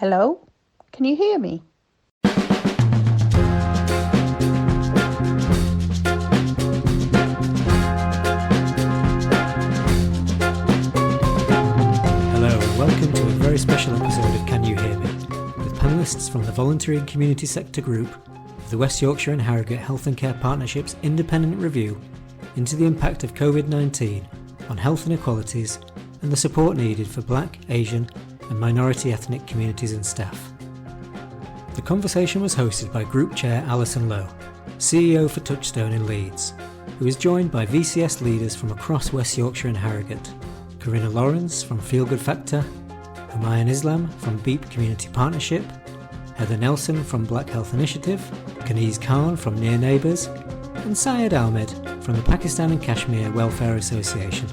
Hello? Can you hear me? Hello and welcome to a very special episode of Can You Hear Me? With panellists from the Voluntary and Community Sector Group of the West Yorkshire and Harrogate Health and Care Partnership's independent review into the impact of COVID-19 on health inequalities and the support needed for Black, Asian and minority ethnic communities and staff. The conversation was hosted by Group Chair Alison Lowe, CEO for Touchstone in Leeds, who is joined by VCS leaders from across West Yorkshire and Harrogate, Corrina Lawrence from Feel Good Factor, Humayun Islam from BEAP Community Partnership, Heather Nelson from Black Health Initiative, Kaneez Khan from Neighbours, and Syed Ahmed from the Pakistan and Kashmir Welfare Association.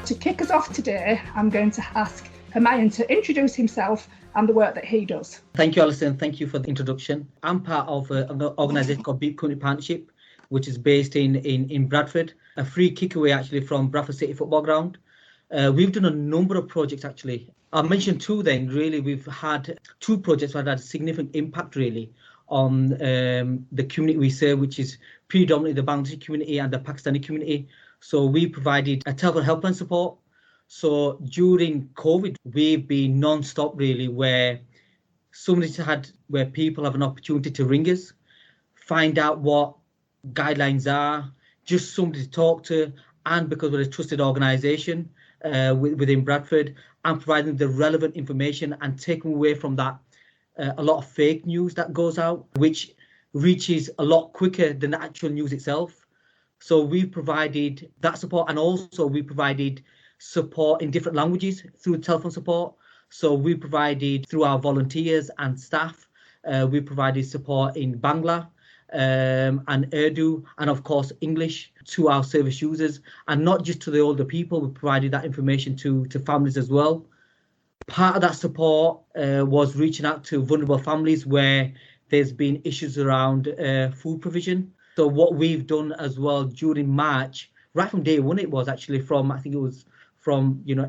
To kick us off today, I'm going to ask Humayun to introduce himself and the work that he does. Thank you, Alison. Thank you for the introduction. I'm part of an organisation called BEAP Community Partnership, which is based in Bradford, a free kick away actually from Bradford City Football Ground. We've done a number of projects actually. I'll mention two then. Really, we've had two projects that had a significant impact really on the community we serve, which is predominantly the Bangladeshi community and the Pakistani community. So we provided a telephone helpline support. So during COVID, we've been non-stop really, where people have an opportunity to ring us, find out what guidelines are, just somebody to talk to, and because we're a trusted organisation within Bradford, and providing the relevant information and taking away from that a lot of fake news that goes out, which reaches a lot quicker than the actual news itself. So we provided that support, and also we provided support in different languages through telephone support. So we provided through our volunteers and staff, we provided support in Bangla and Urdu, and of course English to our service users, and not just to the older people. We provided that information to families as well. Part of that support was reaching out to vulnerable families where there's been issues around food provision. So what we've done as well during March, right from day one, it was actually from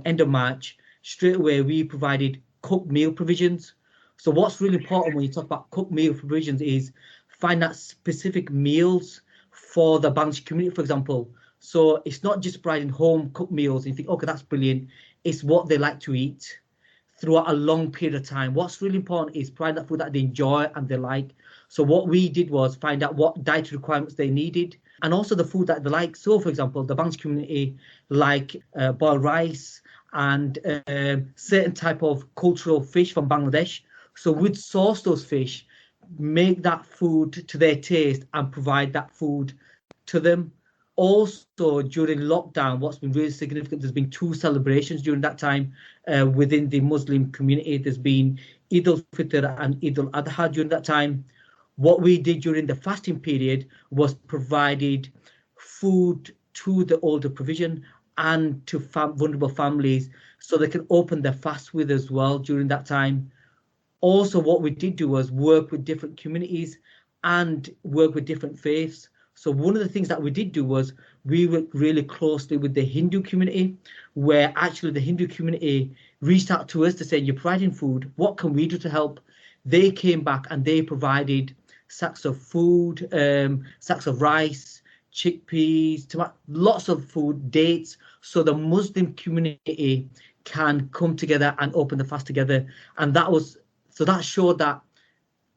end of March, straight away we provided cooked meal provisions. So what's really important when you talk about cooked meal provisions is find out specific meals for the Bangladeshi community, for example. So it's not just providing home cooked meals and you think, okay, that's brilliant. It's what they like to eat throughout a long period of time. What's really important is provide that food that they enjoy and they like. So what we did was find out what dietary requirements they needed and also the food that they like. So, for example, the Bangladeshi community like boiled rice and certain type of cultural fish from Bangladesh. So we'd source those fish, make that food to their taste and provide that food to them. Also, during lockdown, what's been really significant, there's been two celebrations during that time within the Muslim community. There's been Eid al-Fitr and Eid al-Adha during that time. What we did during the fasting period was provided food to the older provision and to vulnerable families so they can open their fast with as well during that time. Also, what we did do was work with different communities and work with different faiths. So one of the things that we did do was we worked really closely with the Hindu community, where actually the Hindu community reached out to us to say, you're providing food, what can we do to help? They came back and they provided sacks of food, sacks of rice, chickpeas, tomato, lots of food, dates, so the Muslim community can come together and open the fast together. And that showed that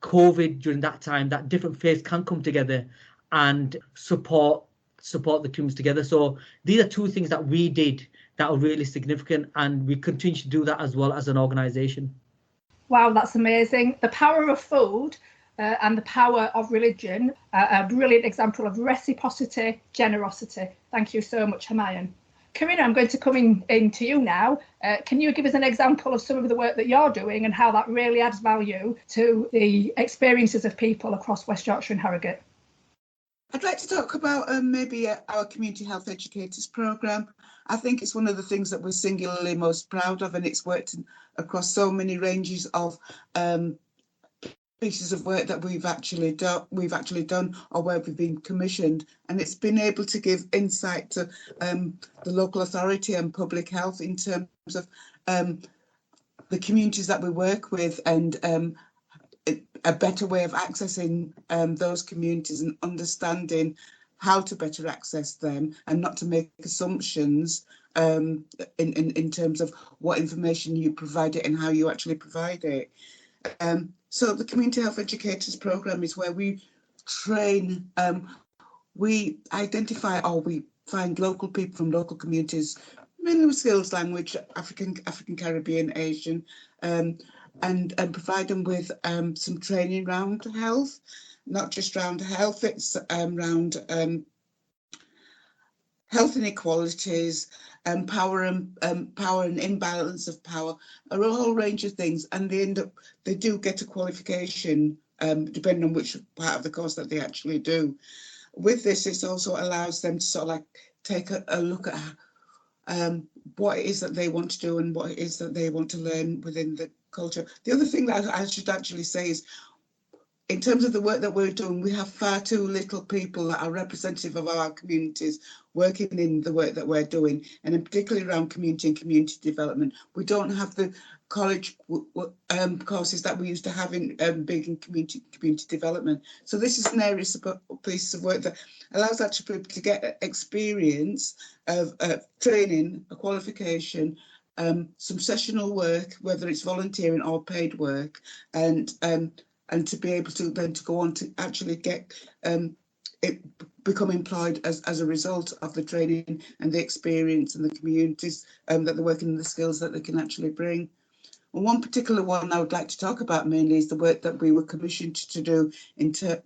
COVID during that time, that different faiths can come together and support the communities together. So these are two things that we did that are really significant, and we continue to do that as well as an organisation. Wow, that's amazing. The power of food and the power of religion, a brilliant example of reciprocity, generosity. Thank you so much, Humayun. Corrina, I'm going to come in to you now. Can you give us an example of some of the work that you're doing and how that really adds value to the experiences of people across West Yorkshire and Harrogate? I'd like to talk about maybe our Community Health Educators programme. I think it's one of the things that we're singularly most proud of, and it's worked across so many ranges of pieces of work that we've actually done or where we've been commissioned, and it's been able to give insight to the local authority and public health in terms of the communities that we work with, and a better way of accessing those communities and understanding how to better access them and not to make assumptions in terms of what information you provide it and how you actually provide it. So the Community Health Educators programme is where we train, we identify or we find local people from local communities, mainly with skills, language, African, Caribbean, Asian, and provide them with some training around health, not just around health, it's around health inequalities, power and imbalance of power, a whole range of things, and they do get a qualification depending on which part of the course that they actually do. With this, it also allows them to sort of like take a look at what it is that they want to do and what it is that they want to learn within the culture. The other thing that I should actually say is, in terms of the work that we're doing, we have far too little people that are representative of our communities working in the work that we're doing, and in particularly around community and community development. We don't have the college courses that we used to have in big in community development. So this is an area of piece of work that allows actually people to get experience of training, a qualification, some sessional work, whether it's volunteering or paid work, and to be able to then to go on to actually get become employed as a result of the training and the experience and the communities that they're working in, the skills that they can actually bring. And one particular one I would like to talk about mainly is the work that we were commissioned to do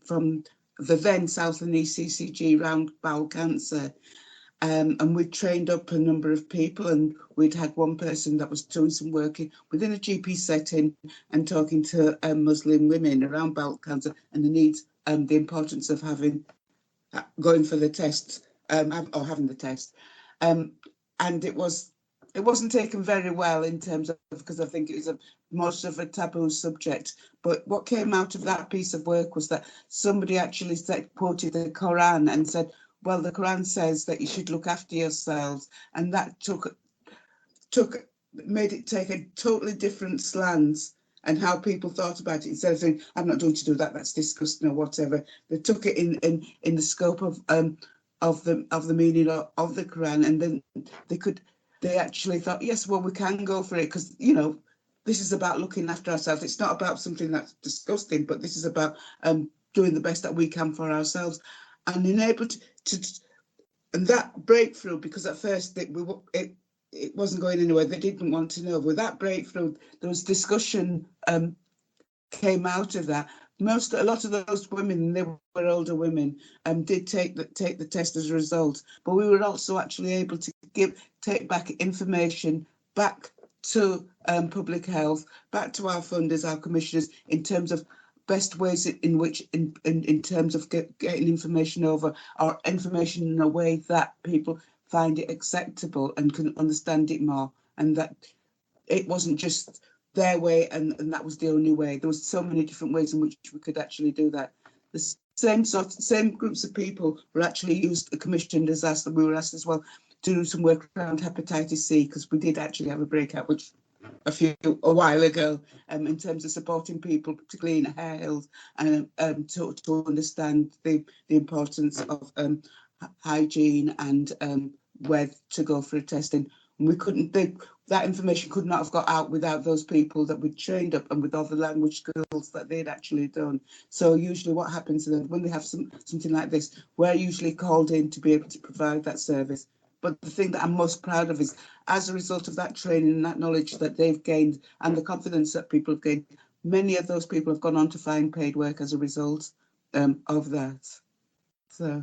from the then South and East CCG around bowel cancer. And we trained up a number of people, and we'd had one person that was doing some work within a GP setting and talking to Muslim women around bowel cancer and the needs and the importance of going for the test or having the test. And it wasn't taken very well in terms of, because I think it was most of a taboo subject. But what came out of that piece of work was that somebody actually quoted the Quran and said, well, the Quran says that you should look after yourselves, and that made it take a totally different slant and how people thought about it. Instead of saying, I'm not going to do that, that's disgusting or whatever, they took it in the scope of the meaning of the Quran, and then they actually thought, yes, well, we can go for it, because this is about looking after ourselves. It's not about something that's disgusting, but this is about doing the best that we can for ourselves. And enabled and that breakthrough, because at first it wasn't going anywhere, they didn't want to know. With that breakthrough, there was discussion came out of that. A lot of those women, they were older women, did take the test as a result. But we were also actually able to take back information back to public health, back to our funders, our commissioners, in terms of best ways in which, in terms of getting information over, or information in a way that people find it acceptable and can understand it more, and that it wasn't just their way and that was the only way. There was so many different ways in which we could actually do that. The same groups of people were actually commissioned as us, and we were asked as well to do some work around hepatitis C, because we did actually have a breakout, which a while ago, in terms of supporting people, particularly in hair health, and to understand the importance of hygiene and where to go for a testing. And we couldn't that information could not have got out without those people that we trained up and with all the language skills that they'd actually done. So usually what happens is that when they have something like this, we're usually called in to be able to provide that service. But the thing that I'm most proud of is, as a result of that training and that knowledge that they've gained and the confidence that people have gained, many of those people have gone on to find paid work as a result of that. So,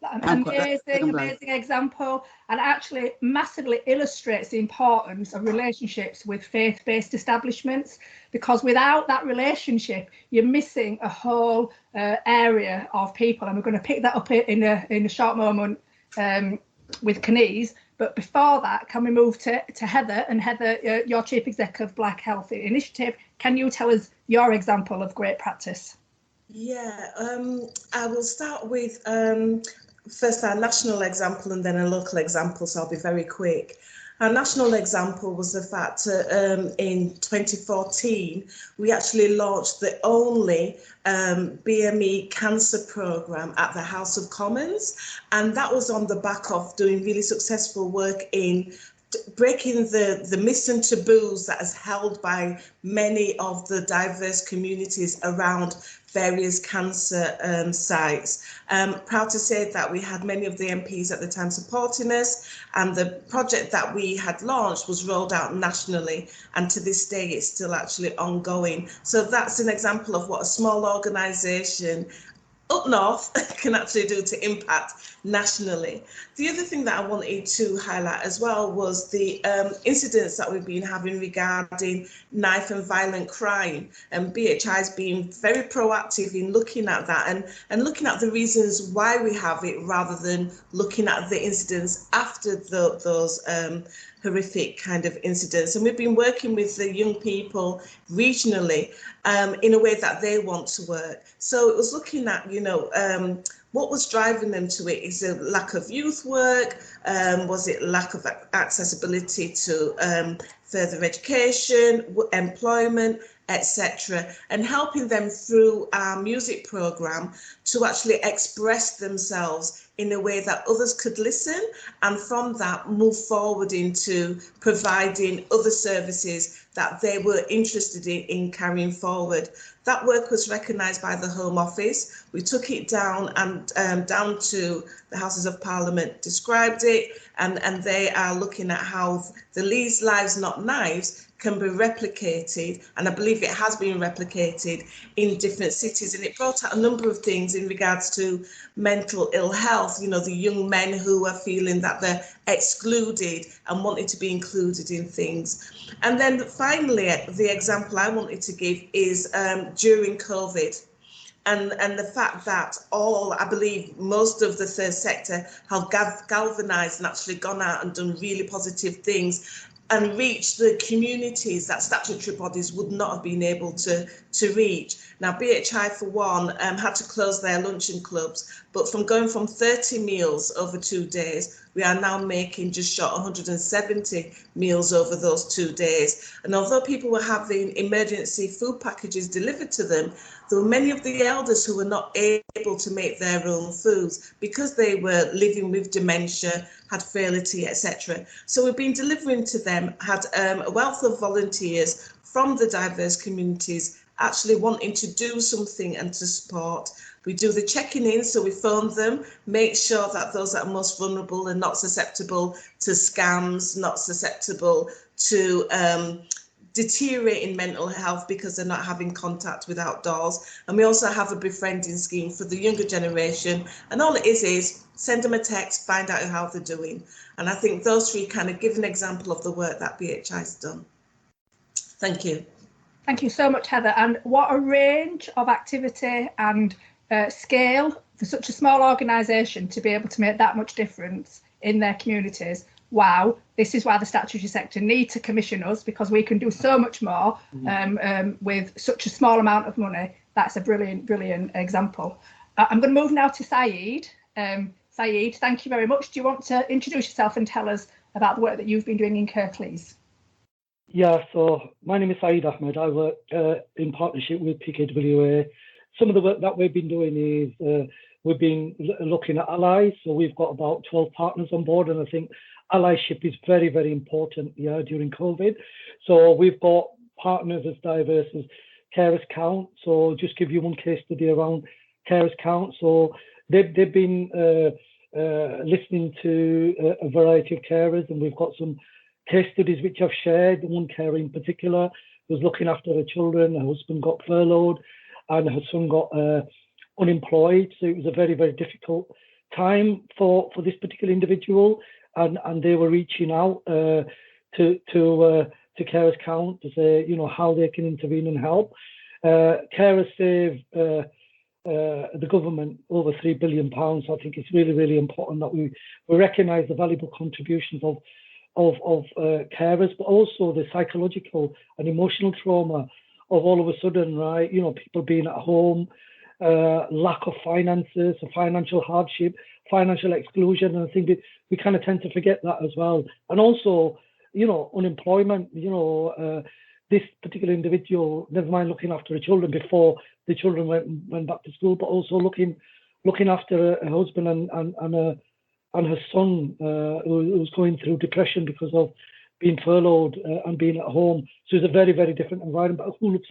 Amazing example, and actually massively illustrates the importance of relationships with faith-based establishments, because without that relationship you're missing a whole area of people, and we're going to pick that up in a short moment with Kaneez. But before that, can we move to Heather? And Heather, you're Chief Exec of Black Health Initiative. Can you tell us your example of great practice? Yeah, I will start with first our national example and then a local example, so I'll be very quick. Our national example was the fact in 2014, we actually launched the only BME cancer programme at the House of Commons, and that was on the back of doing really successful work in breaking the myths and taboos that is held by many of the diverse communities around various cancer sites. Proud to say that we had many of the MPs at the time supporting us, and the project that we had launched was rolled out nationally, and to this day it's still actually ongoing. So that's an example of what a small organisation up north can actually do to impact nationally. The other thing that I wanted to highlight as well was the incidents that we've been having regarding knife and violent crime, and BHI has been very proactive in looking at that and looking at the reasons why we have it, rather than looking at the incidents after those horrific kind of incidents. And we've been working with the young people regionally in a way that they want to work. So it was looking at, what was driving them to it. Is it lack of youth work? Was it lack of accessibility to further education, employment, etc., and helping them through our music programme to actually express themselves in a way that others could listen, and from that move forward into providing other services that they were interested in carrying forward. That work was recognised by the Home Office. We took it down and down to the Houses of Parliament, described it, and they are looking at how the Leeds Lives Not Knives can be replicated, and I believe it has been replicated in different cities. And it brought out a number of things in regards to mental ill health, the young men who are feeling that they're excluded and wanting to be included in things. And then finally, the example I wanted to give is during COVID. And the fact that I believe most of the third sector have galvanised and actually gone out and done really positive things and reach the communities that statutory bodies would not have been able to reach. Now, BHI, for one, had to close their luncheon clubs, but from going from 30 meals over 2 days, we are now making just short 170 meals over those 2 days. And although people were having emergency food packages delivered to them, there were many of the elders who were not able to make their own foods because they were living with dementia, had frailty, etc. So we've been delivering to them, had a wealth of volunteers from the diverse communities actually wanting to do something and to support. We do the checking in, so we phone them, make sure that those that are most vulnerable are not susceptible to scams, not susceptible to deteriorating mental health because they're not having contact with outdoors. And we also have a befriending scheme for the younger generation. And all it is send them a text, find out how they're doing. And I think those three kind of give an example of the work that BHI has done. Thank you. Thank you so much, Heather. And what a range of activity and scale for such a small organisation to be able to make that much difference in their communities. Wow, this is why the statutory sector need to commission us, because we can do so much more with such a small amount of money. That's a brilliant example. I'm going to move now to Saeed. Saeed, thank you very much. Do you want to introduce yourself and tell us about the work that you've been doing in Kirklees? Yeah, so my name is Saeed Ahmed. I work in partnership with PKWA. Some of the work that we've been doing is we've been looking at allies. So we've got about 12 partners on board, and I think allyship is very, very important during COVID. So we've got partners as diverse as Carers Count. So just give you one case study around Carers Count. So they've been listening to a variety of carers, and we've got some case studies which I've shared. One carer in particular was looking after her children. Her husband got furloughed and her son got unemployed. So it was a very, very difficult time for this particular individual, and they were reaching out to Carers Count to say, how they can intervene and help. Carers save the government over £3 billion. I think it's really, really important that we recognise the valuable contributions of carers, but also the psychological and emotional trauma of all of a sudden, right? People being at home, lack of finances, financial hardship, financial exclusion, and I think we kind of tend to forget that as well. And also, unemployment. This particular individual, never mind looking after her children before the children went back to school, but also looking after her husband and her son, who was going through depression because of being furloughed and being at home. So it's a very, very different environment. But who looks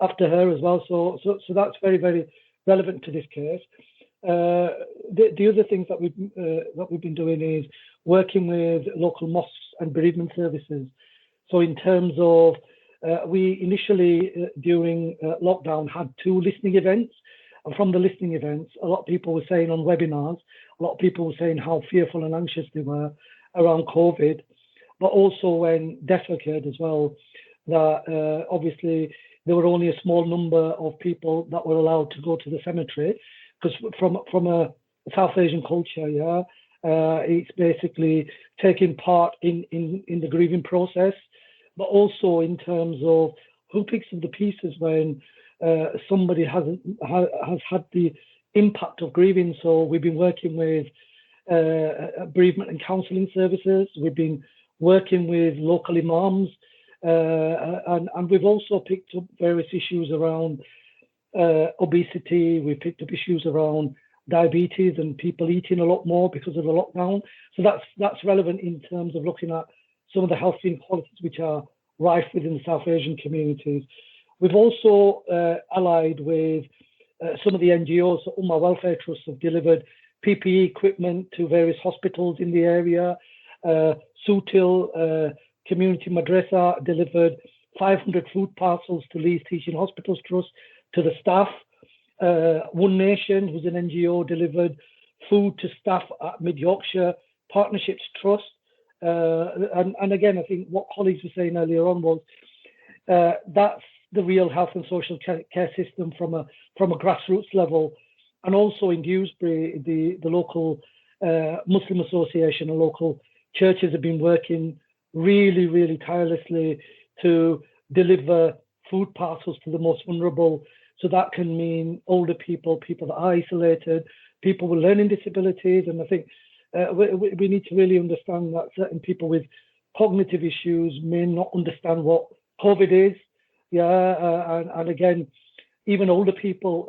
after her as well? So that's very, very relevant to this case. The other things that we've been doing is working with local mosques and bereavement services. So in terms of, we initially during lockdown had 2 listening events, and from the listening events, a lot of people were saying on webinars, a lot of people were saying how fearful and anxious they were around COVID, but also when death occurred as well, that obviously there were only a small number of people that were allowed to go to the cemetery, because from a South Asian culture, it's basically taking part in the grieving process, but also in terms of who picks up the pieces when somebody has had the impact of grieving. So we've been working with bereavement and counselling services. We've been working with local imams, and we've also picked up various issues around obesity. We've picked up issues around diabetes and people eating a lot more because of the lockdown. So that's relevant in terms of looking at some of the health inequalities which are rife within the South Asian communities. We've also allied with some of the NGOs. So Ummah Welfare Trusts have delivered PPE equipment to various hospitals in the area. Sutil Community Madrasa delivered 500 food parcels to Leeds Teaching Hospitals Trust to the staff. One Nation, who's an NGO, delivered food to staff at Mid Yorkshire Partnerships Trust. And again, I think what colleagues were saying earlier on was that's the real health and social care system from a grassroots level. And also in Dewsbury, the local Muslim Association and local churches have been working really, really tirelessly to deliver food parcels to the most vulnerable. So that can mean older people that are isolated, people with learning disabilities. And I think we need to really understand that certain people with cognitive issues may not understand what COVID is. And again, even older people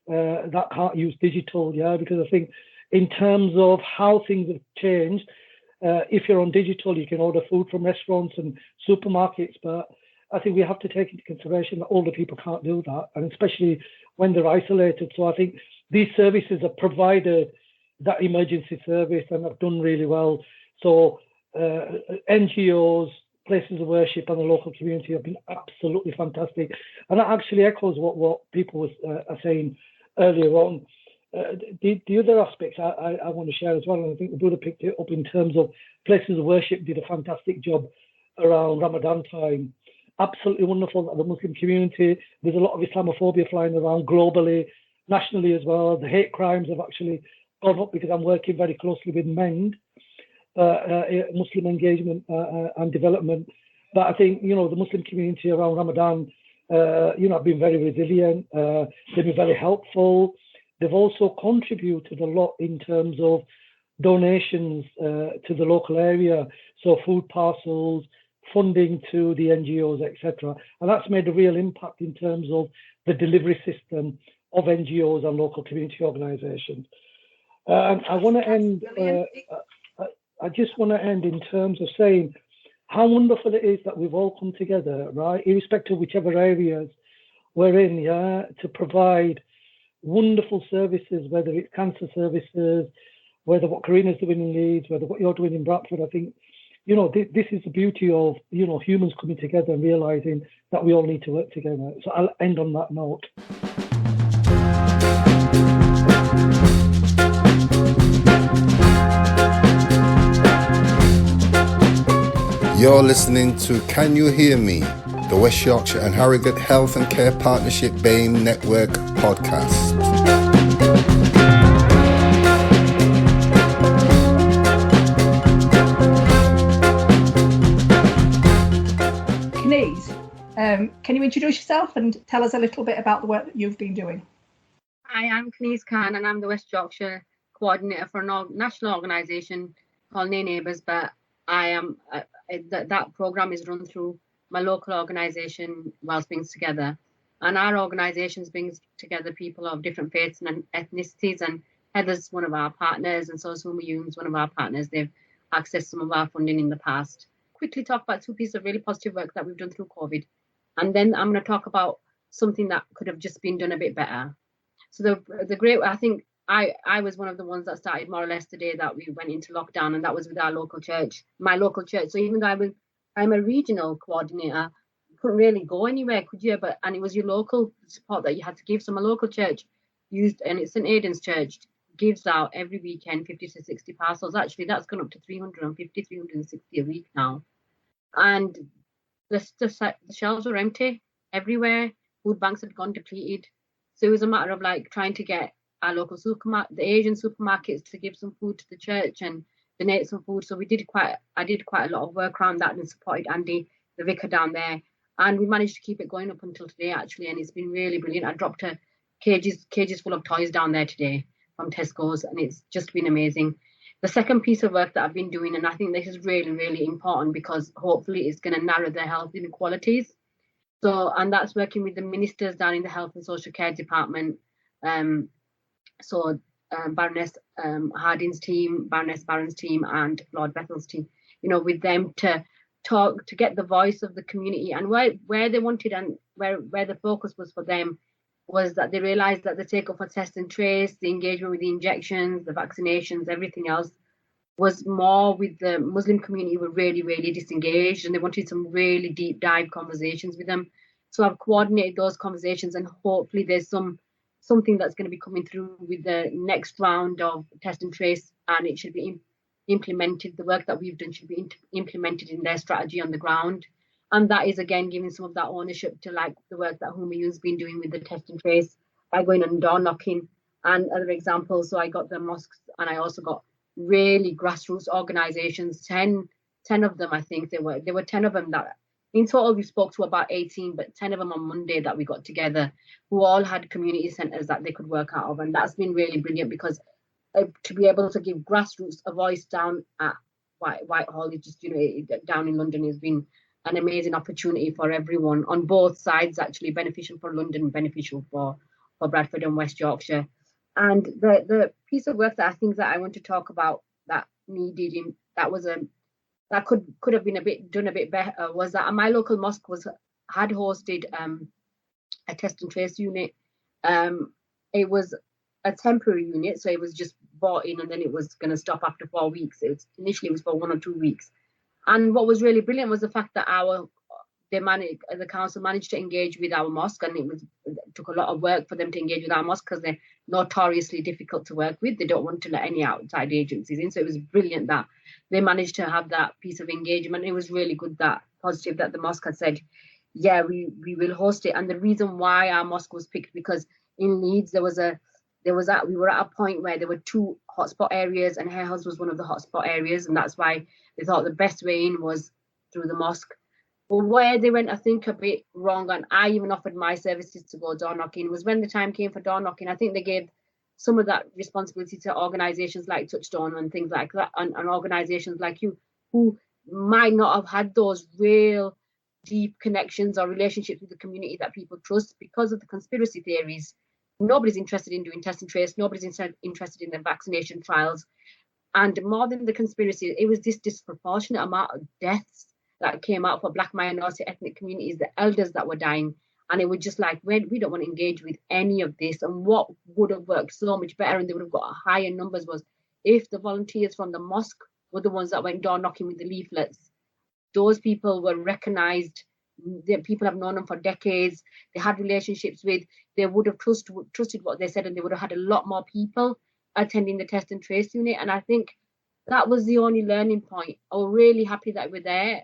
that can't use digital, because I think in terms of how things have changed, if you're on digital, you can order food from restaurants and supermarkets, but I think we have to take into consideration that older people can't do that, and especially when they're isolated. So I think these services have provided that emergency service and have done really well. So NGOs, places of worship and the local community have been absolutely fantastic. And that actually echoes what people are saying earlier on. The other aspects I want to share as well, and I think the brother picked it up in terms of places of worship did a fantastic job around Ramadan time. Absolutely wonderful that the Muslim community, there's a lot of Islamophobia flying around globally, nationally as well. The hate crimes have actually gone up because I'm working very closely with MEND, Muslim engagement and development. But I think, the Muslim community around Ramadan, have been very resilient. They've been very helpful. They've also contributed a lot in terms of donations to the local area. So food parcels, funding to the NGOs, etc. And that's made a real impact in terms of the delivery system of NGOs and local community organisations. I want to end. I just want to end in terms of saying how wonderful it is that we've all come together, right, irrespective of whichever areas we're in, to provide wonderful services, whether it's cancer services, whether what Corrina's doing in Leeds, whether what you're doing in Bradford. I think, this is the beauty of, humans coming together and realising that we all need to work together. So I'll end on that note. You're listening to Can You Hear Me? The West Yorkshire and Harrogate Health and Care Partnership BEAM Network podcast. Kaneez, can you introduce yourself and tell us a little bit about the work that you've been doing? Hi, I'm Kaneez Khan and I'm the West Yorkshire coordinator for a national organisation called Neighbours, but I am that programme is run through my local organisation, Wells Brings Together, and our organisation brings together people of different faiths and ethnicities, and Heather's one of our partners, and so is Humayun's one of our partners. They've accessed some of our funding in the past. Quickly talk about two pieces of really positive work that we've done through COVID, and then I'm going to talk about something that could have just been done a bit better. So the great, I think I was one of the ones that started more or less the day that we went into lockdown, and that was with our local church, my local church. So even though I'm a regional coordinator, you couldn't really go anywhere, could you? And it was your local support that you had to give. So my local church used, and it's St Aidan's Church, gives out every weekend 50 to 60 parcels. Actually, that's gone up to 350, 360 a week now. And the shelves were empty everywhere. Food banks had gone depleted. So it was a matter of like trying to get our local supermarket, the Asian supermarkets, to give some food to the church and donate some food. So I did quite a lot of work around that and supported Andy, the vicar down there. And we managed to keep it going up until today, actually. And it's been really brilliant. I dropped cages full of toys down there today from Tesco's, and it's just been amazing. The second piece of work that I've been doing, and I think this is really, really important because hopefully it's going to narrow the health inequalities. So, and that's working with the ministers down in the Health and Social Care Department. Baroness Harding's team, Baroness Barron's team, and Lord Bethel's team, with them to talk, to get the voice of the community, and where they wanted, and where the focus was for them was that they realised that the take-up for test and trace, the engagement with the injections, the vaccinations, everything else was more with the Muslim community were really, really disengaged, and they wanted some really deep dive conversations with them. So I've coordinated those conversations, and hopefully there's something that's going to be coming through with the next round of test and trace, and it should be implemented. The work that we've done should be implemented in their strategy on the ground. And that is, again, giving some of that ownership to like the work that Humayun's been doing with the test and trace by going on door knocking and other examples. So I got the mosques, and I also got really grassroots organizations, 10 of them, I think there were 10 of them that in total we spoke to about 18, but 10 of them on Monday that we got together, who all had community centres that they could work out of. And that's been really brilliant because to be able to give grassroots a voice down at Whitehall, is just, down in London, has been an amazing opportunity for everyone on both sides, actually beneficial for London, beneficial for Bradford and West Yorkshire. And the piece of work that I think that I want to talk about that that could have been done a bit better was that my local mosque had hosted a test and trace unit. It was a temporary unit, so it was just brought in and then it was going to stop after 4 weeks. Initially it was for 1 or 2 weeks. And what was really brilliant was the fact that the council managed to engage with our mosque, and it took a lot of work for them to engage with our mosque because they're notoriously difficult to work with. They don't want to let any outside agencies in. So it was brilliant that they managed to have that piece of engagement. It was really good, positive that the mosque had said, yeah, we will host it. And the reason why our mosque was picked, because in Leeds we were at a point where there were 2 hotspot areas, and Hare House was one of the hotspot areas, and that's why they thought the best way in was through the mosque. But where they went, I think, a bit wrong, and I even offered my services to go door knocking, was when the time came for door knocking. I think they gave some of that responsibility to organisations like Touchstone and things like that, and organisations like you, who might not have had those real deep connections or relationships with the community that people trust because of the conspiracy theories. Nobody's interested in doing test and trace. Nobody's interested in the vaccination trials. And more than the conspiracy, it was this disproportionate amount of deaths that came out for Black minority ethnic communities, the elders that were dying. And it was just like, we don't want to engage with any of this. And what would have worked so much better, and they would have got higher numbers, was if the volunteers from the mosque were the ones that went door knocking with the leaflets. Those people were recognised. The people have known them for decades. They had relationships with. They would have trusted what they said, and they would have had a lot more people attending the test and trace unit. And I think that was the only learning point. I was really happy that we're there.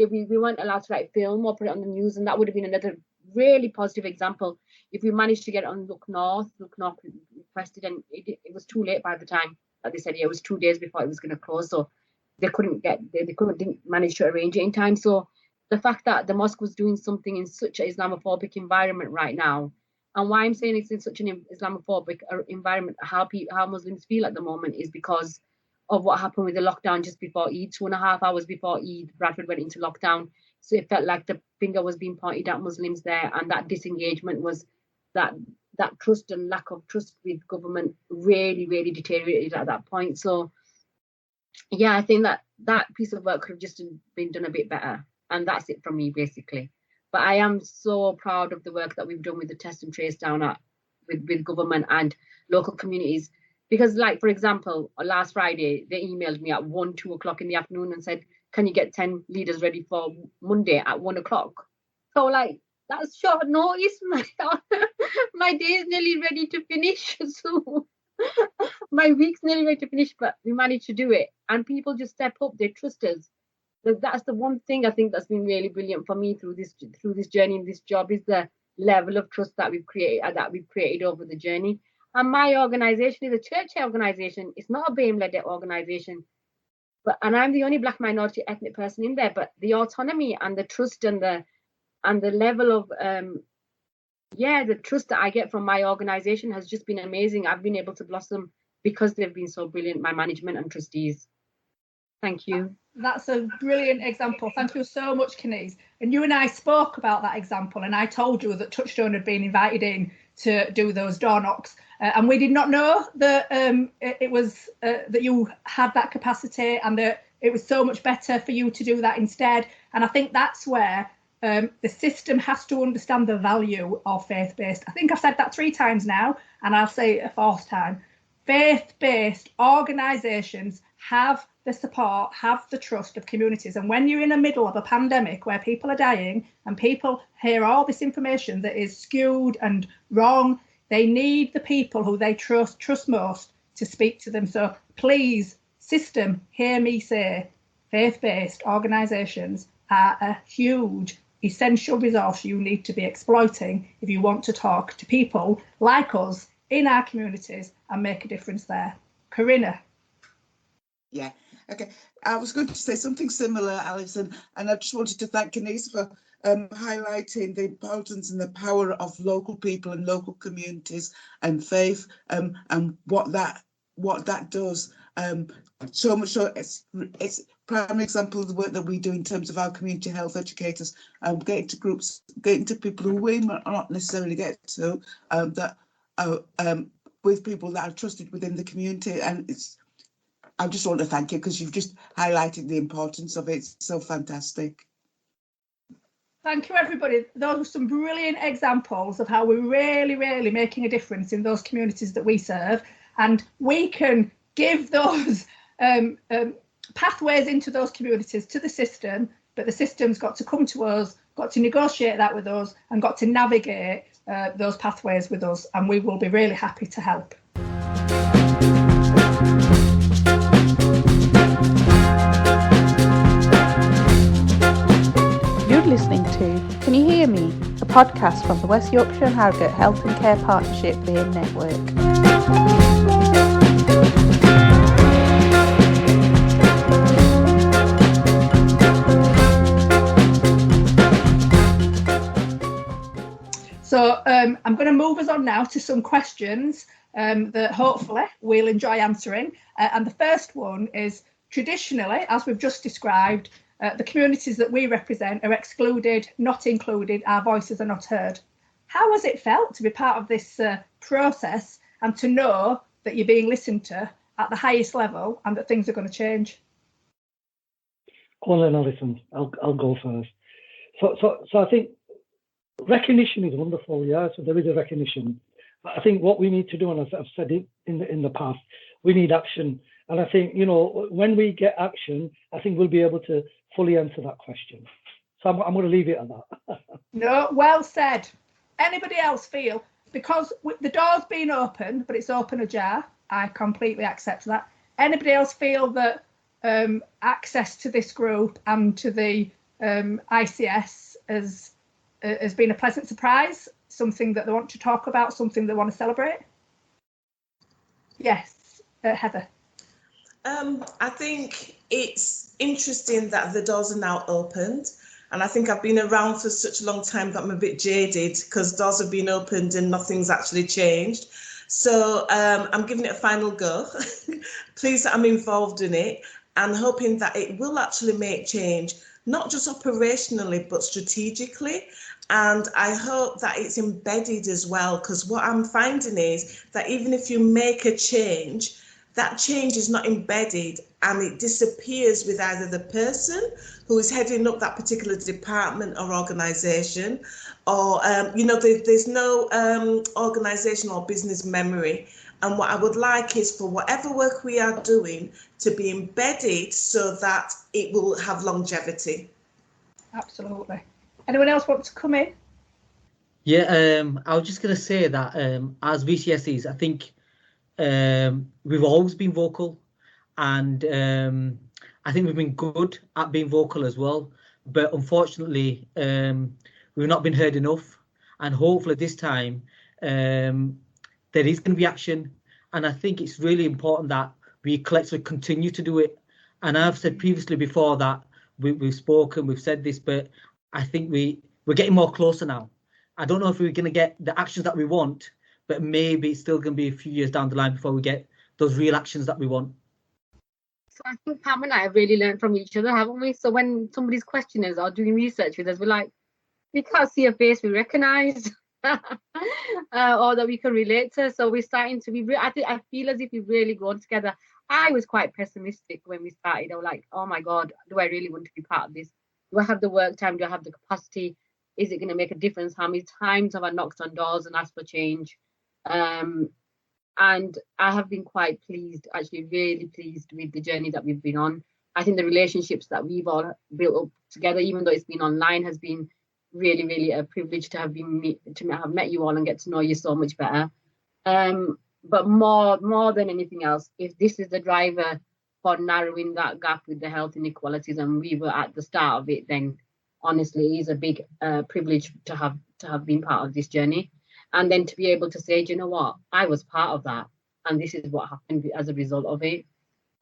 we weren't allowed to like film or put it on the news, and that would have been another really positive example if we managed to get it on Look North requested, and it was too late by the time that they said, yeah, it was 2 days before it was going to close, so they didn't manage to arrange it in time. So the fact that the mosque was doing something in such an Islamophobic environment right now, and why I'm saying it's in such an Islamophobic environment, how Muslims feel at the moment, is because of what happened with the lockdown just before Eid. 2.5 hours before Eid, Bradford went into lockdown. So it felt like the finger was being pointed at Muslims there, and that disengagement was that trust and lack of trust with government really, really deteriorated at that point. So yeah, I think that piece of work could have just been done a bit better. And that's it from me, basically. But I am so proud of the work that we've done with the test and trace down with government and local communities. Because, like, for example, last Friday, they emailed me at 2 o'clock in the afternoon and said, can you get 10 leaders ready for Monday at 1 o'clock? So, like, that's short notice. My day is nearly ready to finish. So my week's nearly ready to finish, but we managed to do it. And people just step up. They trust us. That's the one thing I think that's been really brilliant for me through this journey and this job, is the level of trust that we've created over the journey. And my organisation is a church organisation. It's not a BEAM-led organisation, and I'm the only Black minority ethnic person in there. But the autonomy and the trust and the level of the trust that I get from my organisation has just been amazing. I've been able to blossom because they've been so brilliant, my management and trustees. Thank you. That's a brilliant example. Thank you so much, Kaneez. And you and I spoke about that example, and I told you that Touchstone had been invited in to do those door knocks, and we did not know that it was that you had that capacity, and that it was so much better for you to do that instead. And I think that's where the system has to understand the value of faith-based. I think I've said that 3 times now, and I'll say it a 4th time. Faith-based organisations have the support, have the trust of communities. And when you're in the middle of a pandemic where people are dying and people hear all this information that is skewed and wrong, they need the people who they trust most to speak to them. So please, system, hear me say, faith-based organisations are a huge essential resource you need to be exploiting if you want to talk to people like us in our communities and make a difference there. Corrina. Yeah, okay. I was going to say something similar, Alison, and I just wanted to thank Kaneez for highlighting the importance and the power of local people and local communities and faith, and what that does. So much so, it's prime example of the work that we do in terms of our community health educators, getting to groups, getting to people who we might not necessarily get to, that are with people that are trusted within the community. And I just want to thank you because you've just highlighted the importance of it. It's so fantastic. Thank you, everybody. Those were some brilliant examples of how we're really, really making a difference in those communities that we serve. And we can give those pathways into those communities to the system, but the system's got to come to us, got to negotiate that with us, and got to navigate those pathways with us. And we will be really happy to help. You're listening to Can You Hear Me? A podcast from the West Yorkshire and Harrogate Health and Care Partnership BEAM Network. So I'm going to move us on now to some questions that hopefully we'll enjoy answering. And the first one is, traditionally, as we've just described, the communities that we represent are excluded, not included, our voices are not heard. How has it felt to be part of this process and to know that you're being listened to at the highest level and that things are going to change? Go on then, Alison. I'll go first. So I think recognition is wonderful, yeah. So there is a recognition. But I think what we need to do, and I've said it in the past, we need action. And I think, when we get action, I think we'll be able to fully answer that question. So I'm going to leave it at that. No, well said. Anybody else feel, because the door's been open, but it's open ajar, I completely accept that. Anybody else feel that access to this group and to the ICS has been a pleasant surprise, something that they want to talk about, something they want to celebrate? Yes, Heather. I think it's interesting that the doors are now opened. And I think I've been around for such a long time that I'm a bit jaded because doors have been opened and nothing's actually changed. So I'm giving it a final go. Pleased that I'm involved in it and hoping that it will actually make change, not just operationally, but strategically. And I hope that it's embedded as well, because what I'm finding is that even if you make a change, that change is not embedded and it disappears with either the person who is heading up that particular department or organisation, or, there's no organisation or business memory. And what I would like is for whatever work we are doing to be embedded so that it will have longevity. Absolutely. Anyone else want to come in? Yeah, I was just going to say that as VCSEs, I think we've always been vocal, and I think we've been good at being vocal as well. But unfortunately, we've not been heard enough. And hopefully this time there is going to be action. And I think it's really important that we collectively continue to do it. And I've said previously before that we've spoken, we've said this, but I think we're getting more closer now. I don't know if we're going to get the actions that we want, but maybe it's still going to be a few years down the line before we get those real actions that we want. So I think Pam and I have really learned from each other, haven't we? So when somebody's questioning us or doing research with us, we're like, we can't see a face we recognise or that we can relate to. So we're starting to be, I feel as if we've really grown together. I was quite pessimistic when we started. I was like, oh my God, do I really want to be part of this? Do I have the work time? Do I have the capacity? Is it going to make a difference? How many times have I knocked on doors and asked for change? And I have been quite pleased, actually really pleased with the journey that we've been on. I think the relationships that we've all built up together, even though it's been online, has been really, really a privilege to have met you all and get to know you so much better. But more than anything else, if this is the driver for narrowing that gap with the health inequalities, and we were at the start of it, then honestly, it is a big privilege to have been part of this journey. And then to be able to say, do you know what, I was part of that, and this is what happened as a result of it.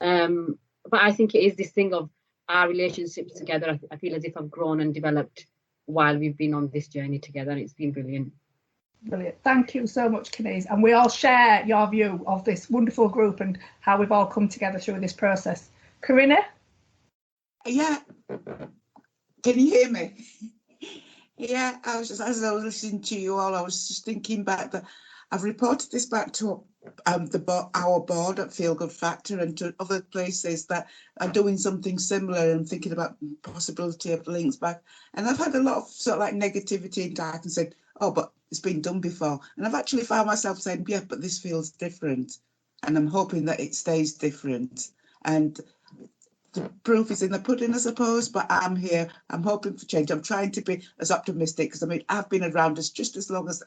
But I think it is this thing of our relationships together. I feel as if I've grown and developed while we've been on this journey together, and it's been brilliant. Brilliant. Thank you so much, Kaneez. And we all share your view of this wonderful group and how we've all come together through this process. Corrina? Yeah. Can you hear me? Yeah, as I was listening to you all, I was just thinking back that I've reported this back to our board at Feel Good Factor and to other places that are doing something similar and thinking about possibility of links back. And I've had a lot of sort of like negativity and dark and said, oh, but it's been done before. And I've actually found myself saying, yeah, but this feels different. And I'm hoping that it stays different. And the proof is in the pudding, I suppose, but I'm here. I'm hoping for change. I'm trying to be as optimistic because, I mean, I've been around us just as long as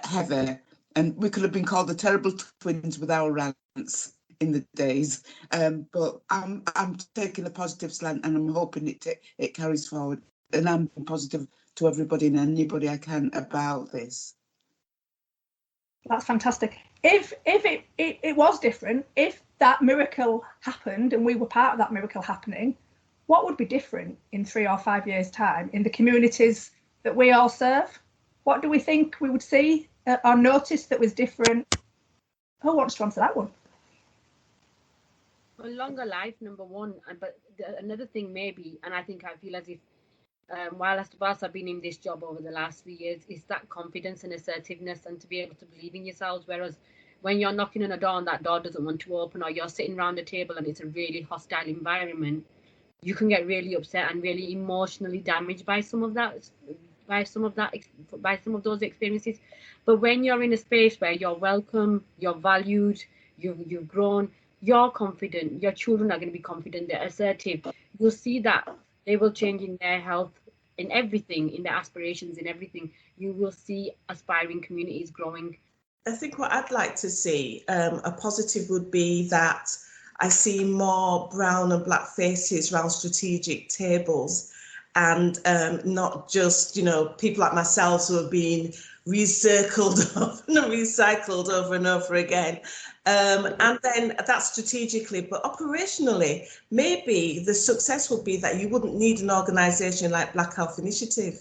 Heather, and we could have been called the terrible twins with our rants in the days. But I'm taking a positive slant and I'm hoping it carries forward. And I'm positive to everybody and anybody I can about this. That's fantastic. If it was different, if that miracle happened and we were part of that miracle happening, what would be different in 3 or 5 years' time in the communities that we all serve? What do we think we would see or notice that was different? Who wants to answer that one? Well, longer life, number one, but another thing maybe, and I think I feel as if whilst I've been in this job over the last 3 years, is that confidence and assertiveness and to be able to believe in yourselves. Whereas when you're knocking on a door and that door doesn't want to open, or you're sitting around a table and it's a really hostile environment, you can get really upset and really emotionally damaged by some of those experiences. But when you're in a space where you're welcome, you're valued, you've grown, you're confident, your children are going to be confident, they're assertive, you'll see that they will change in their health, in everything, in their aspirations, in everything. You will see aspiring communities growing. I think what I'd like to see, a positive would be that I see more brown and black faces around strategic tables and not just, people like myself who have been recycled over and over again. And then that's strategically, but operationally, maybe the success would be that you wouldn't need an organisation like Black Health Initiative,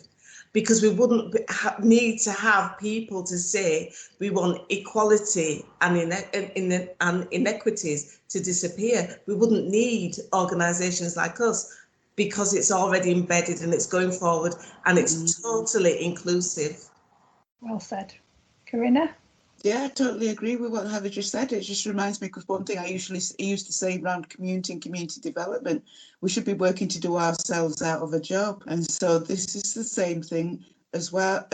because we wouldn't need to have people to say we want equality and inequities to disappear. We wouldn't need organisations like us, because it's already embedded and it's going forward and it's totally inclusive. Well said. Corrina? Yeah, I totally agree with what Heather just said. It just reminds me, because one thing I used to say around community and community development, we should be working to do ourselves out of a job. And so this is the same thing as well.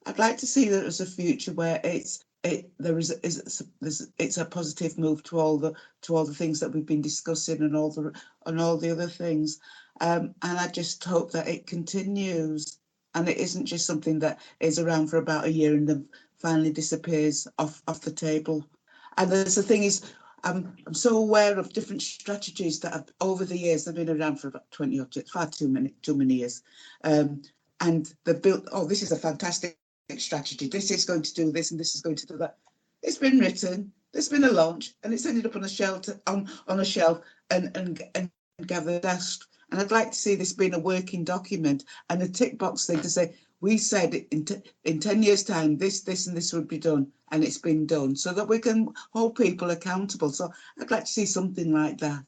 I'd like to see that as a future where it's a positive move to all the things that we've been discussing and all the other things. And I just hope that it continues. And it isn't just something that is around for about a year and then finally disappears off the table. And the thing is, I'm so aware of different strategies that have, over the years, they've been around for about 20 or far too many years. And they've built, this is a fantastic strategy. This is going to do this and this is going to do that. It's been written, there's been a launch, and it's ended up on a shelf and gathered dust. And I'd like to see this being a working document and a tick box thing to say, we said in 10 years' time, this and this would be done, and it's been done, so that we can hold people accountable. So I'd like to see something like that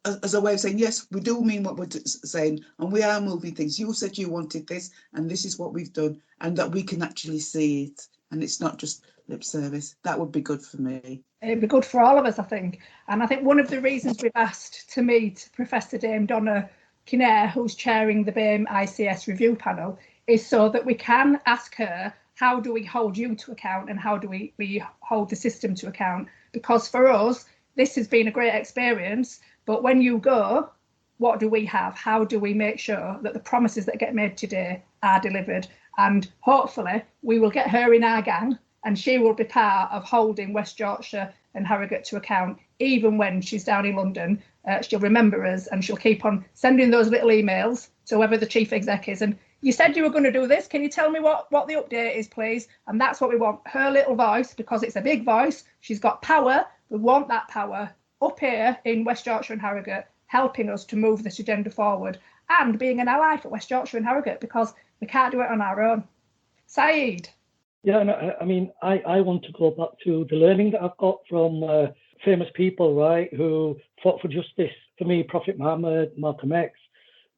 as a way of saying, yes, we do mean what we're saying, and we are moving things. You said you wanted this, and this is what we've done, and that we can actually see it, and it's not just lip service. That would be good for me. It'd be good for all of us, I think. And I think one of the reasons we've asked to meet Professor Dame Donna Kinnair, who's chairing the BEAM ICS review panel, is so that we can ask her, how do we hold you to account and how do we hold the system to account? Because for us, this has been a great experience, but when you go, what do we have? How do we make sure that the promises that get made today are delivered? And hopefully we will get her in our gang, and she will be part of holding West Yorkshire and Harrogate to account. Even when she's down in London, she'll remember us, and she'll keep on sending those little emails to whoever the chief exec is. And you said you were going to do this. Can you tell me what the update is, please? And that's what we want, her little voice, because it's a big voice. She's got power. We want that power up here in West Yorkshire and Harrogate, helping us to move this agenda forward and being an ally for West Yorkshire and Harrogate, because we can't do it on our own. Saeed? Yeah, no, I mean, I want to go back to the learning that I've got from famous people, right, who fought for justice. For me, Prophet Muhammad, Malcolm X,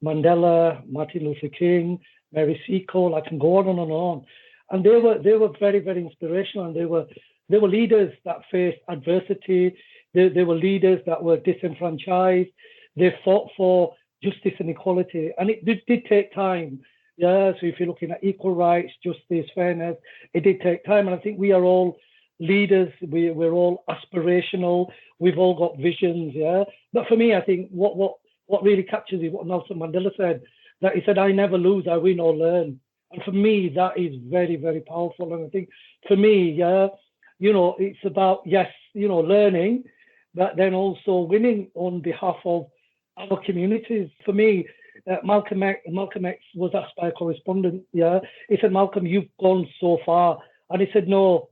Mandela, Martin Luther King, Mary Seacole, I can go on and on. And they were very, very inspirational, and they were leaders that faced adversity. They were leaders that were disenfranchised. They fought for justice and equality, and it did take time. Yeah, so if you're looking at equal rights, justice, fairness, it did take time. And I think we are all leaders. We're all aspirational. We've all got visions. Yeah, but for me, I think what really captures is what Nelson Mandela said. That he said, "I never lose, I win or learn." And for me, that is very, very powerful. And I think for me, yeah, it's about, yes, learning, but then also winning on behalf of our communities. For me, Malcolm X was asked by a correspondent, yeah, he said, "Malcolm, you've gone so far." And he said, "No,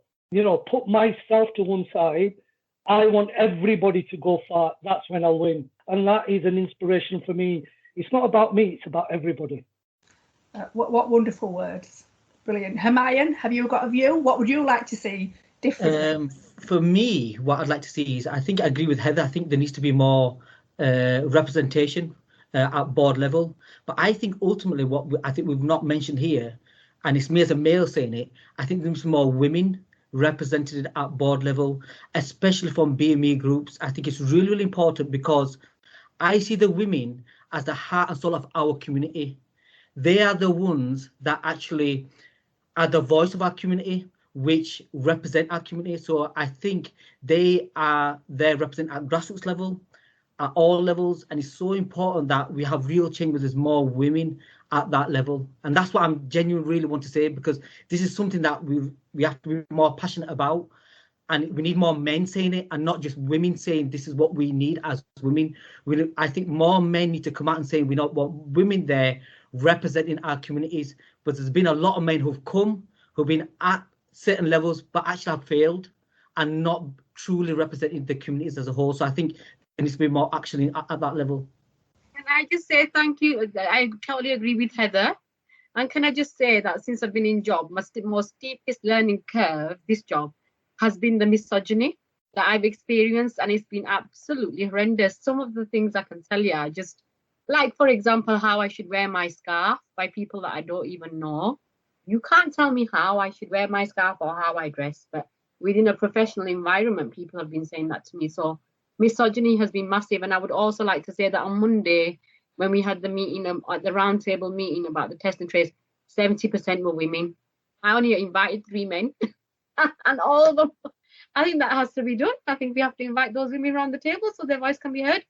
put myself to one side. I want everybody to go far. That's when I'll win." And that is an inspiration for me. It's not about me, it's about everybody. What wonderful words. Brilliant. Humayun, have you got a view? What would you like to see different? For me, what I'd like to see is, I think I agree with Heather. I think there needs to be more representation at board level. But I think ultimately I think we've not mentioned here, and it's me as a male saying it, I think there's more women represented at board level, especially from BME groups. I think it's really, really important, because I see the women as the heart and soul of our community. They are the ones that actually are the voice of our community, which represent our community. So I think they represent at grassroots level, at all levels, and it's so important that we have real change where there's more women at that level. And that's what I'm genuinely really want to say, because this is something that we have to be more passionate about. and we need more men saying it, and not just women saying this is what we need as women. I think more men need to come out and say we don't want women there representing our communities. But there's been a lot of men who've been at certain levels, but actually have failed and not truly representing the communities as a whole. So I think there needs to be more action at that level. Can I just say thank you? I totally agree with Heather. And can I just say that since I've been in job, my most steepest learning curve, this job, has been the misogyny that I've experienced, and it's been absolutely horrendous. Some of the things I can tell you are just like, for example, how I should wear my scarf by people that I don't even know. You can't tell me how I should wear my scarf or how I dress, but within a professional environment, people have been saying that to me. So misogyny has been massive. And I would also like to say that on Monday, when we had the meeting, at the roundtable meeting about the test and trace, 70% were women. I only invited 3 men. And all of them, I think that has to be done. I think we have to invite those women around the table so their voice can be heard.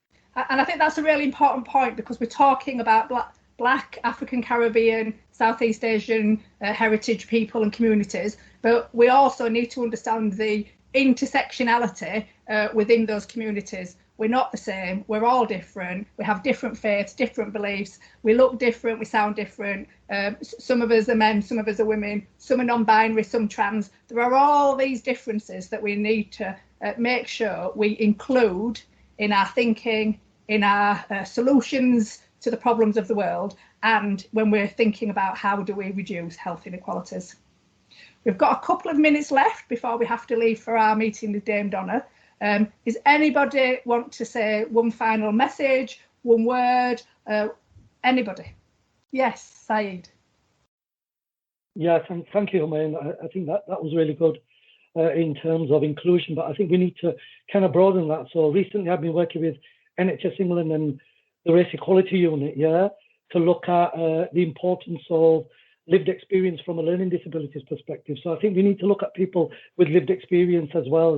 And I think that's a really important point, because we're talking about Black, African, Caribbean, Southeast Asian heritage people and communities, but we also need to understand the intersectionality within those communities. We're not the same. We're all different. We have different faiths, different beliefs. We look different. We sound different. Some of us are men, some of us are women, some are non-binary, some trans. There are all these differences that we need to make sure we include in our thinking, in our solutions to the problems of the world, and when we're thinking about how do we reduce health inequalities. We've got a couple of minutes left before we have to leave for our meeting with Dame Donna. Does anybody want to say one final message, one word? Anybody? Yes, Saeed. Yeah, thank you, Humayun. I think that was really good in terms of inclusion, but I think we need to kind of broaden that. So recently I've been working with NHS England and the Race Equality Unit, to look at the importance of lived experience from a learning disabilities perspective. So I think we need to look at people with lived experience as well,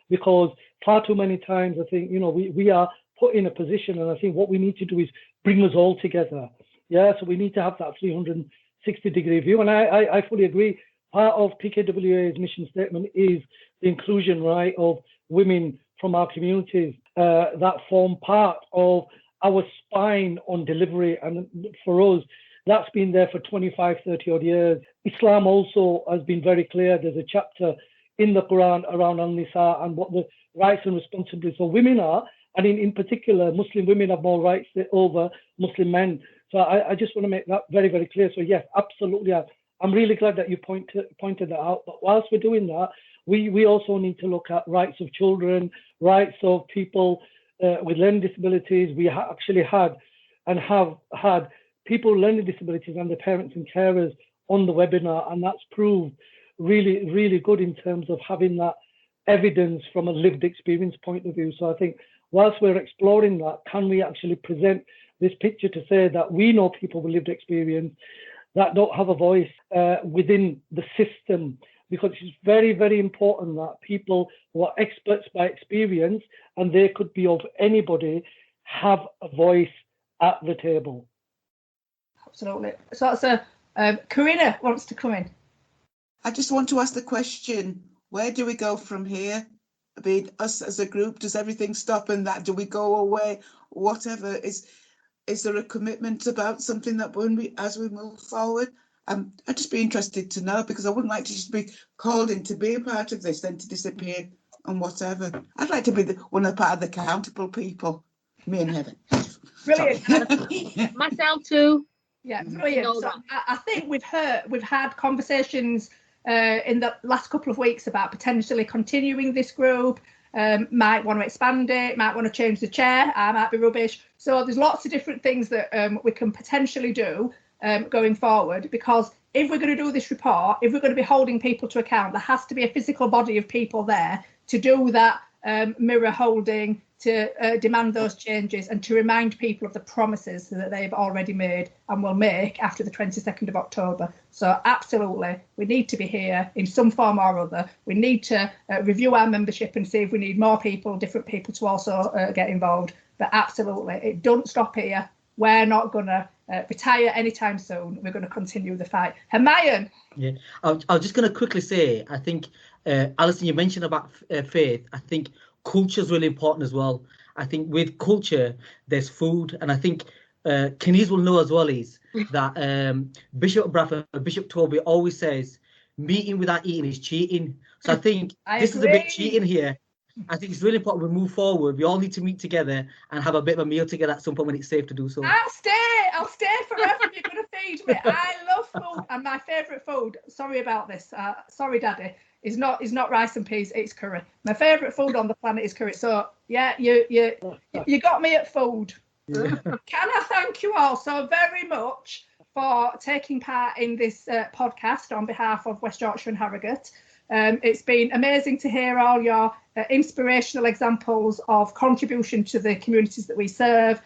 because far too many times I think, we are put in a position, and I think what we need to do is bring us all together. So we need to have that 360-degree view. And I fully agree. Part of PKWA's mission statement is the inclusion, right, of women from our communities that form part of our spine on delivery. And for us, that's been there for 25, 30 odd years. Islam also has been very clear. There's a chapter in the Quran around Al-Nisa and what the rights and responsibilities of women are. And in particular, Muslim women have more rights over Muslim men. So I just want to make that very, very clear. So yes, absolutely. I'm really glad that you pointed that out. But whilst we're doing that, we also need to look at rights of children, rights of people with learning disabilities. We actually had and have had people with learning disabilities and their parents and carers on the webinar, and that's proved really, really good in terms of having that evidence from a lived experience point of view. So I think whilst we're exploring that, can we actually present this picture to say that we know people with lived experience that don't have a voice within the system, because it's very, very important that people who are experts by experience, and they could be of anybody, have a voice at the table. Absolutely. So that's Corrina wants to come in. I just want to ask the question, where do we go from here? I mean, us as a group, does everything stop and that? Do we go away? Whatever, is there a commitment about something that as we move forward? I'd just be interested to know, because I wouldn't like to just be called in to be a part of this, then to disappear and whatever. I'd like to be part of the accountable people, me and Heather. Brilliant. Myself too. Yeah, brilliant. So I think we've had conversations in the last couple of weeks about potentially continuing this group. Might want to expand it, might want to change the chair, I might be rubbish. So there's lots of different things that we can potentially do going forward, because if we're going to do this report, if we're going to be holding people to account, there has to be a physical body of people there to do that mirror holding, to demand those changes and to remind people of the promises that they've already made and will make after the 22nd of October. So absolutely, we need to be here in some form or other. We need to review our membership and see if we need more people, different people to also get involved. But absolutely, it don't stop here. We're not going to retire anytime soon. We're going to continue the fight. Humayun. Yeah, I was just going to quickly say, I think Alison, you mentioned about faith. I think culture is really important as well. I think with culture, there's food, and I think Kaneez will know as well is that Bishop Bradford, Bishop Toby always says, meeting without eating is cheating. So I think this is a bit cheating here. I think it's really important we move forward. We all need to meet together and have a bit of a meal together at some point when it's safe to do so. I'll stay forever if you're going to feed me. I love food, and my favourite food, sorry about this, sorry Daddy, is not rice and peas, it's curry. My favourite food on the planet is curry. So yeah, you got me at food. Yeah. Can I thank you all so very much for taking part in this podcast on behalf of West Yorkshire and Harrogate. It's been amazing to hear all your inspirational examples of contribution to the communities that we serve,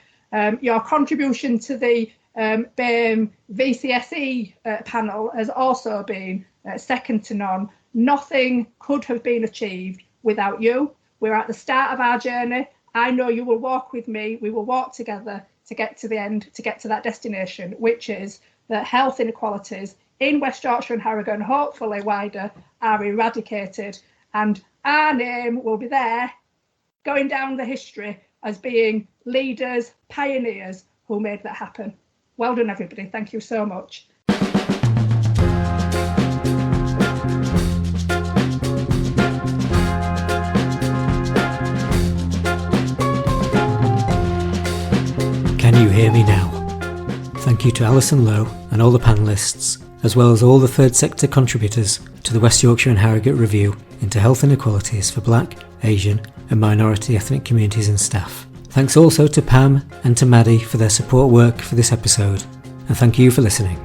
your contribution to the BEAM VCSE panel has also been second to none. Nothing could have been achieved without you. We're at the start of our journey. I know you will walk with me. We will walk together to get to the end, to get to that destination, which is that health inequalities in West Yorkshire and Harrogate, and hopefully wider, are eradicated. And our name will be there, going down the history as being leaders, pioneers who made that happen. Well done, everybody. Thank you so much. Can you hear me now? Thank you to Alison Lowe and all the panellists, as well as all the third sector contributors to the West Yorkshire and Harrogate Review into Health Inequalities for Black, Asian and minority ethnic communities and staff. Thanks also to Pam and to Maddie for their support work for this episode, and thank you for listening.